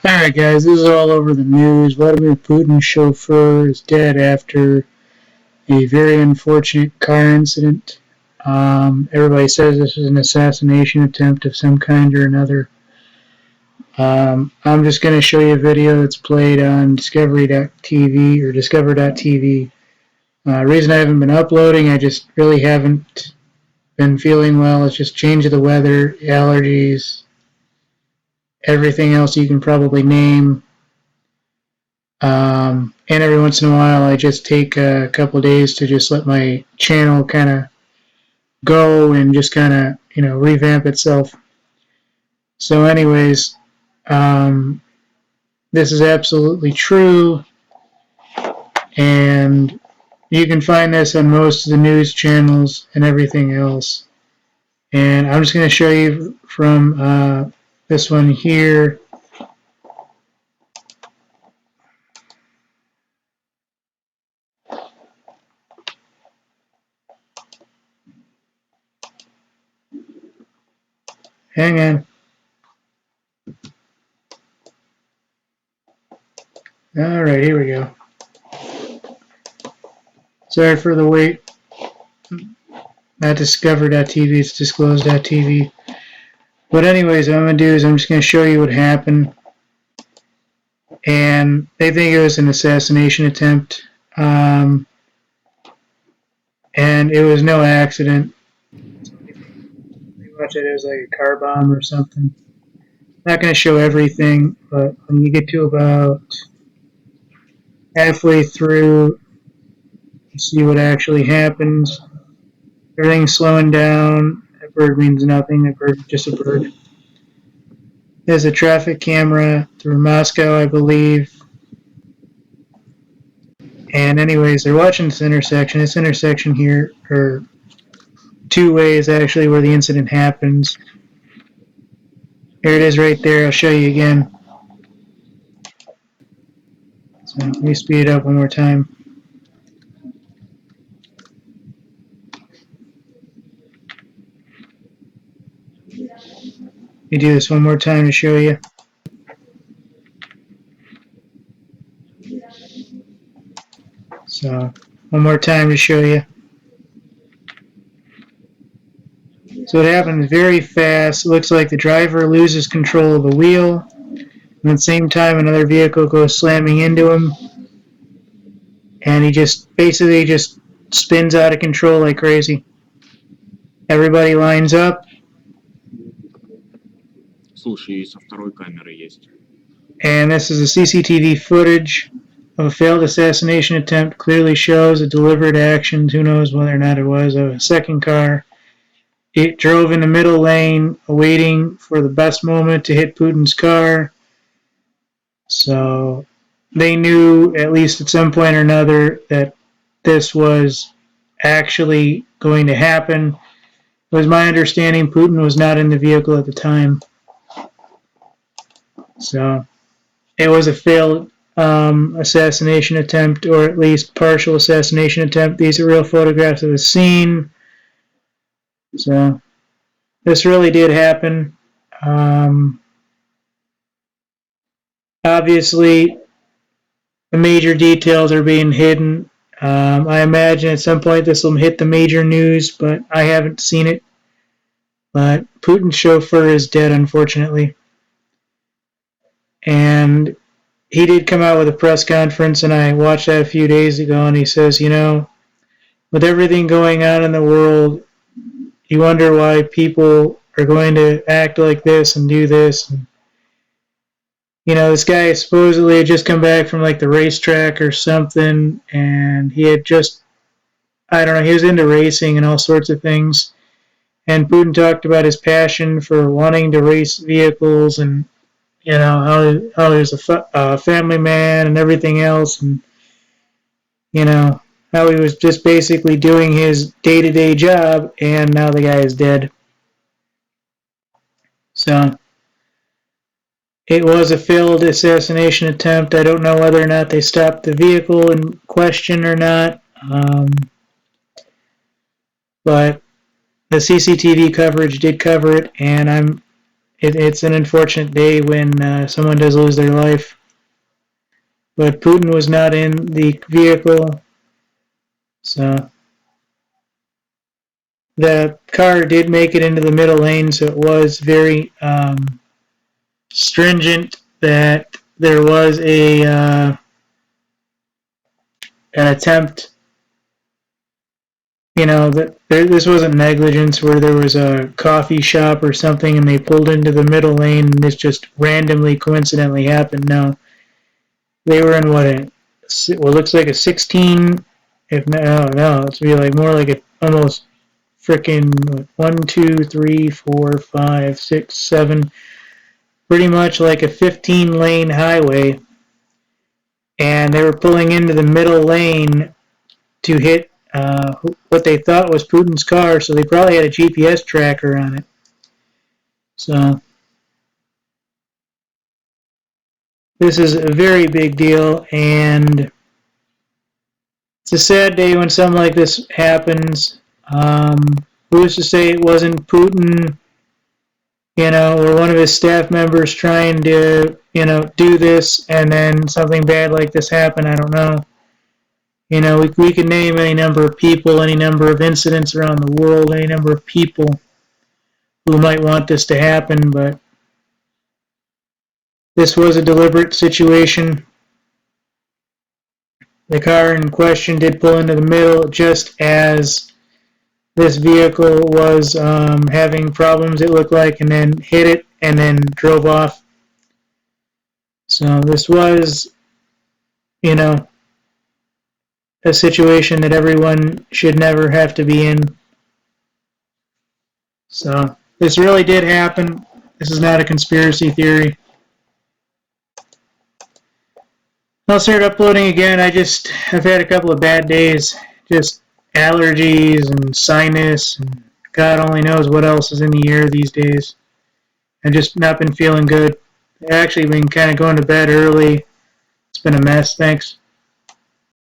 Alright guys, this is all over the news. Vladimir Putin's chauffeur is dead after a very unfortunate car incident. Everybody says this is an assassination attempt of some kind or another. I'm just going to show you a video that's played on Discovery.tv or Discover.tv. Reason I haven't been uploading, I just really haven't been feeling well. It's just change of the weather, allergies, everything else you can probably name. And every once in a while I just take a couple of days to just let my channel kind of go and just kind of, revamp itself. So anyways, this is absolutely true, and you can find this on most of the news channels and everything else. And I'm just going to show you from this one here. Hang on. Alright, here we go. Sorry for the wait. Not Discover.tv, it's Disclose.tv. But anyways, what I'm going to do is I'm just going to show you what happened. And they think it was an assassination attempt. And it was no accident. Pretty much it was like a car bomb or something. Not going to show everything, but when you get to about halfway through, you see what actually happens. Everything's slowing down. That bird means nothing. That bird is just a bird. There's a traffic camera through Moscow, I believe. And anyways, they're watching this intersection. This intersection here, or two ways actually where the incident happens. Here it is right there. I'll show you again. So let me speed it up one more time. Let me do this one more time to show you. So one more time to show you. So it happens very fast. It looks like the driver loses control of the wheel. And at the same time, another vehicle goes slamming into him. And he just basically just spins out of control like crazy. Everybody lines up. Слушай, со второй камеры есть. And this is the CCTV footage of a failed assassination attempt. Clearly shows a deliberate action. Who knows whether or not it was a second car. It drove in the middle lane, waiting for the best moment to hit Putin's car. So they knew, at least at some point or another, that this was actually going to happen. It was my understanding Putin was not in the vehicle at the time. So it was a failed assassination attempt, or at least partial assassination attempt. These are real photographs of the scene. So this really did happen. Obviously, the major details are being hidden. I imagine at some point this will hit the major news, but I haven't seen it. But Putin's chauffeur is dead, unfortunately. And he did come out with a press conference, and I watched that a few days ago, and he says, with everything going on in the world, you wonder why people are going to act like this and do this. And, this guy supposedly had just come back from like the racetrack or something, and he had just, he was into racing and all sorts of things. And Putin talked about his passion for wanting to race vehicles, and how he was a family man and everything else, and how he was just basically doing his day-to-day job, and now the guy is dead. So it was a failed assassination attempt. I don't know whether or not they stopped the vehicle in question or not, but the CCTV coverage did cover it, and it's an unfortunate day when someone does lose their life. But Putin was not in the vehicle, so the car did make it into the middle lane, so it was very stringent that there was an attempt. That this wasn't negligence where there was a coffee shop or something and they pulled into the middle lane and this just randomly, coincidentally happened. No, they were in what looks like a 16. If no, it's be like more like a almost freaking 1, 2, 3, 4, 5, 6, 7, pretty much like a 15-lane highway, and they were pulling into the middle lane to hit what they thought was Putin's car, so they probably had a GPS tracker on it. So this is a very big deal, and it's a sad day when something like this happens. Who's to say it wasn't Putin, or one of his staff members trying to, do this, and then something bad like this happen? I don't know. We can name any number of people, any number of incidents around the world, any number of people who might want this to happen, but this was a deliberate situation. The car in question did pull into the middle just as this vehicle was having problems, it looked like, and then hit it and then drove off. So this was, a situation that everyone should never have to be in. So this really did happen. This is not a conspiracy theory. I'll start uploading again. I've had a couple of bad days. Just allergies and sinus and God only knows what else is in the air these days. I've just not been feeling good. I've actually been kind of going to bed early. It's been a mess. Thanks.